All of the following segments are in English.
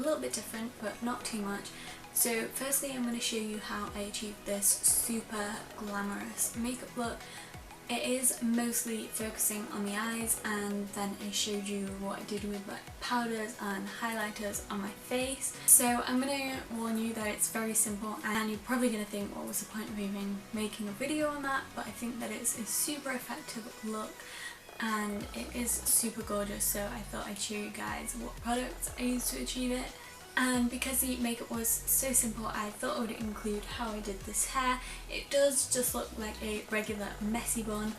little bit different, but not too much. So firstly I'm going to show you how I achieved this super glamorous makeup look. It is mostly focusing on the eyes, and then I showed you what I did with like powders and highlighters on my face. So I'm going to warn you that it's very simple, and you're probably going to think what was the point of even making a video on that, but I think that it's a super effective look and it is super gorgeous, so I thought I'd show you guys what products I used to achieve it. And because the makeup was so simple, I thought I would include how I did this hair. It does just look like a regular messy bun,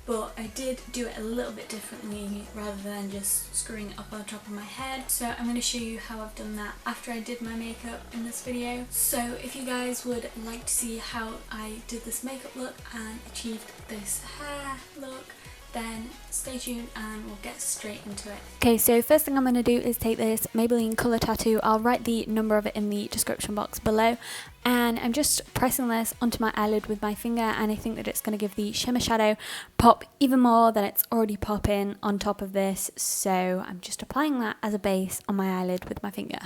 but I did do it a little bit differently rather than just screwing it up on the top of my head. So I'm going to show you how I've done that after I did my makeup in this video. So if you guys would like to see how I did this makeup look and achieved this hair look, then stay tuned and we'll get straight into it. Okay, so first thing I'm going to do is take this Maybelline colour tattoo. I'll write the number of it in the description box below, and I'm just pressing this onto my eyelid with my finger, and I think that it's going to give the shimmer shadow pop even more than it's already popping on top of this, so I'm just applying that as a base on my eyelid with my finger.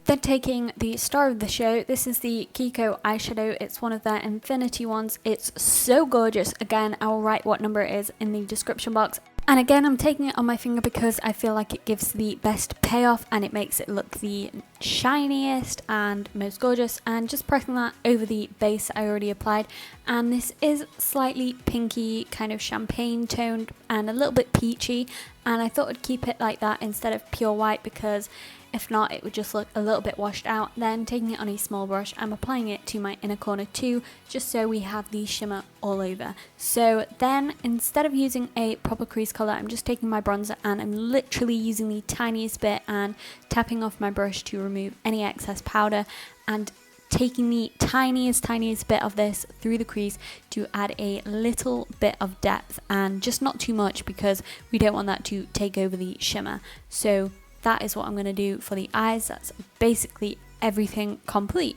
Then taking the star of the show, this is the Kiko eyeshadow. It's one of their infinity ones. It's so gorgeous. Again, I will write what number it is in the description box. And again, I'm taking it on my finger because I feel like it gives the best payoff and it makes it look the shiniest and most gorgeous. And just pressing that over the base I already applied. And this is slightly pinky, kind of champagne toned and a little bit peachy. And I thought I'd keep it like that instead of pure white, because if not, it would just look a little bit washed out. Then taking it on a small brush, I'm applying it to my inner corner too, just so we have the shimmer all over. So then, instead of using a proper crease colour, I'm just taking my bronzer and I'm literally using the tiniest bit and tapping off my brush to remove any excess powder, and taking the tiniest bit of this through the crease to add a little bit of depth, and just not too much because we don't want that to take over the shimmer. So that is what I'm going to do for the eyes. That's basically everything complete.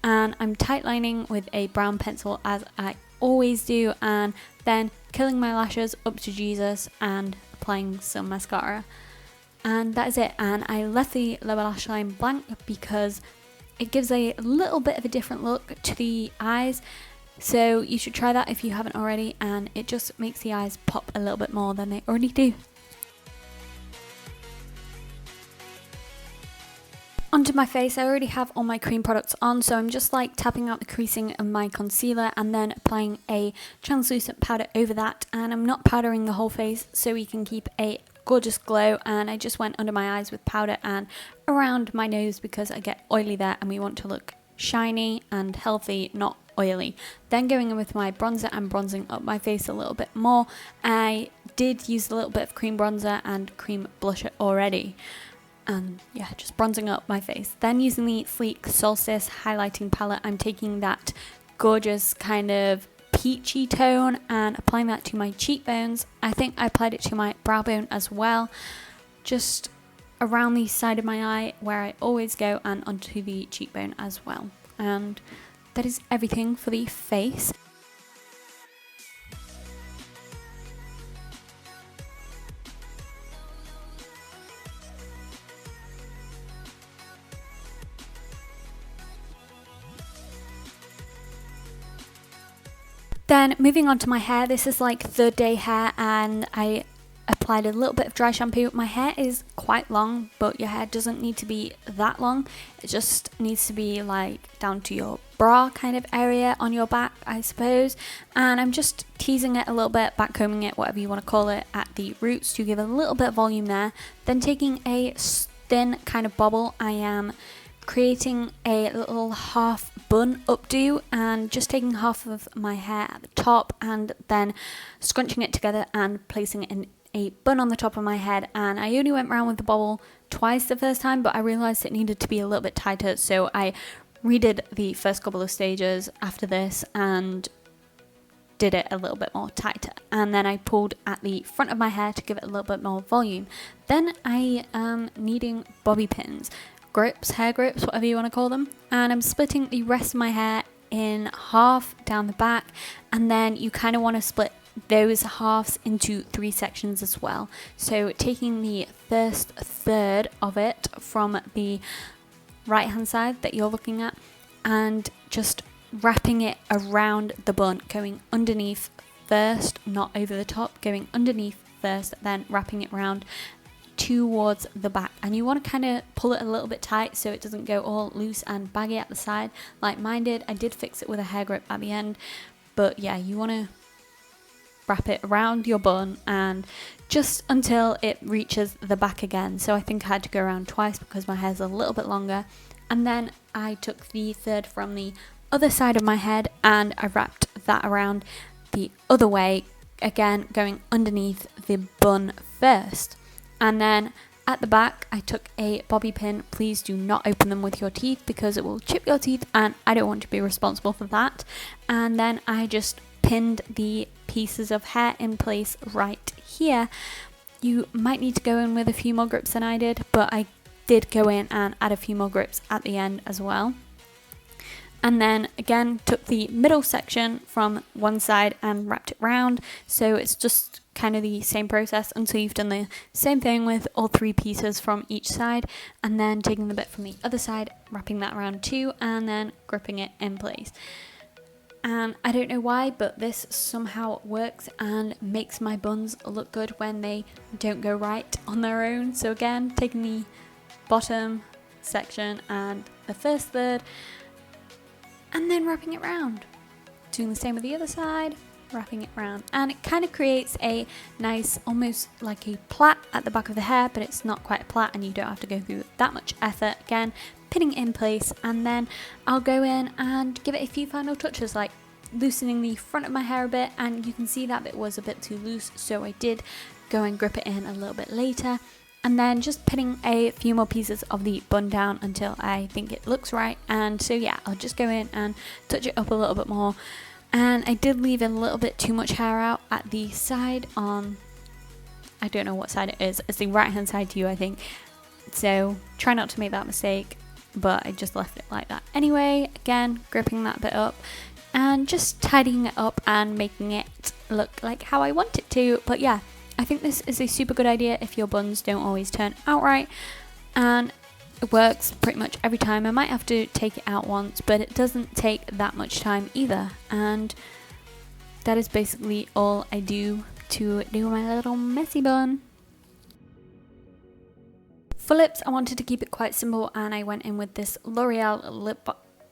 And I'm tightlining with a brown pencil as I always do, and then curling my lashes up to Jesus and applying some mascara. And that is it. And I left the lower lash line blank because it gives a little bit of a different look to the eyes. So you should try that if you haven't already, and it just makes the eyes pop a little bit more than they already do. Onto my face, I already have all my cream products on, so I'm just like tapping out the creasing of my concealer and then applying a translucent powder over that. And I'm not powdering the whole face so we can keep a gorgeous glow, and I just went under my eyes with powder and around my nose because I get oily there and we want to look shiny and healthy, not oily. Then going in with my bronzer and bronzing up my face a little bit more. I did use a little bit of cream bronzer and cream blusher already. And yeah, just bronzing up my face. Then using the sleek Solstice highlighting palette, I'm taking that gorgeous kind of peachy tone and applying that to my cheekbones. I think I applied it to my brow bone as well, just around the side of my eye where I always go, and onto the cheekbone as well. And that is everything for the face. Then moving on to my hair, this is like third day hair, and I applied a little bit of dry shampoo. My hair is quite long, but your hair doesn't need to be that long. It just needs to be like down to your bra kind of area on your back, I suppose. And I'm just teasing it a little bit, backcombing it, whatever you want to call it, at the roots to give a little bit of volume there. Then taking a thin kind of bobble, I am creating a little half bun updo and just taking half of my hair at the top and then scrunching it together and placing it in a bun on the top of my head. And I only went around with the bobble twice the first time, but I realized it needed to be a little bit tighter, so I redid the first couple of stages after this and did it a little bit more tighter, and then I pulled at the front of my hair to give it a little bit more volume. Then I am needing bobby pins, grips, hair grips, whatever you want to call them, and I'm splitting the rest of my hair in half down the back, and then you kind of want to split those halves into 3 sections as well. So taking the first third of it from the right hand side that you're looking at and just wrapping it around the bun, going underneath first, not over the top, going underneath first, then wrapping it around towards the back. And you want to kind of pull it a little bit tight so it doesn't go all loose and baggy at the side like mine did. I did fix it with a hair grip at the end, but yeah, you want to wrap it around your bun and just until it reaches the back again. So I think I had to go around twice because my hair's a little bit longer. And then I took the third from the other side of my head and I wrapped that around the other way, again going underneath the bun first. And then at the back I took a bobby pin. Please do not open them with your teeth because it will chip your teeth and I don't want to be responsible for that. And then I just pinned the pieces of hair in place right here. You might need to go in with a few more grips than I did, but I did go in and add a few more grips at the end as well. And then again took the middle section from one side and wrapped it round, so it's just kind of the same process until you've done the same thing with all 3 pieces from each side, and then taking the bit from the other side, wrapping that around too, and then gripping it in place. And I don't know why, but this somehow works and makes my buns look good when they don't go right on their own. So again, taking the bottom section and the first third and then wrapping it round, doing the same with the other side, wrapping it round, and it kind of creates a nice, almost like a plait at the back of the hair, but it's not quite a plait and you don't have to go through that much effort. Again, pinning it in place, and then I'll go in and give it a few final touches, like loosening the front of my hair a bit, and you can see that bit was a bit too loose, so I did go and grip it in a little bit later. And then just pinning a few more pieces of the bun down until I think it looks right. And so yeah, I'll just go in and touch it up a little bit more. And I did leave a little bit too much hair out at the side on, I don't know what side it is, it's the right hand side to you I think. So try not to make that mistake, but I just left it like that. Anyway, again, gripping that bit up and just tidying it up and making it look like how I want it to. But yeah, I think this is a super good idea if your buns don't always turn out right, and it works pretty much every time. I might have to take it out once, but it doesn't take that much time either, and that is basically all I do to do my little messy bun. For lips, I wanted to keep it quite simple, and I went in with this L'Oreal lip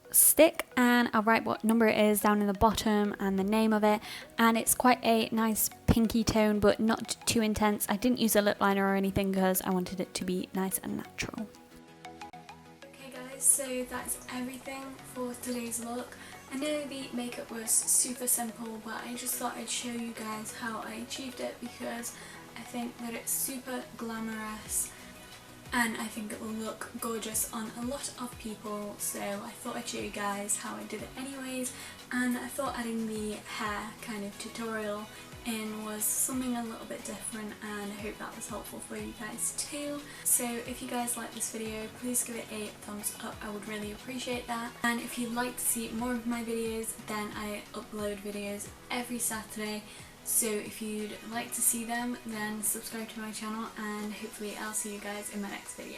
stick, and I'll write what number it is down in the bottom and the name of it, and it's quite a nice pinky tone but not too intense. I didn't use a lip liner or anything because I wanted it to be nice and natural. Okay guys, so that's everything for today's look. I know the makeup was super simple, but I just thought I'd show you guys how I achieved it because I think that it's super glamorous and I think it will look gorgeous on a lot of people, so I thought I'd show you guys how I did it anyways. And I thought adding the hair kind of tutorial in was something a little bit different, and I hope that was helpful for you guys too. So if you guys like this video, please give it a thumbs up, I would really appreciate that. And if you'd like to see more of my videos, then I upload videos every Saturday. So if you'd like to see them, then subscribe to my channel, and hopefully I'll see you guys in my next video.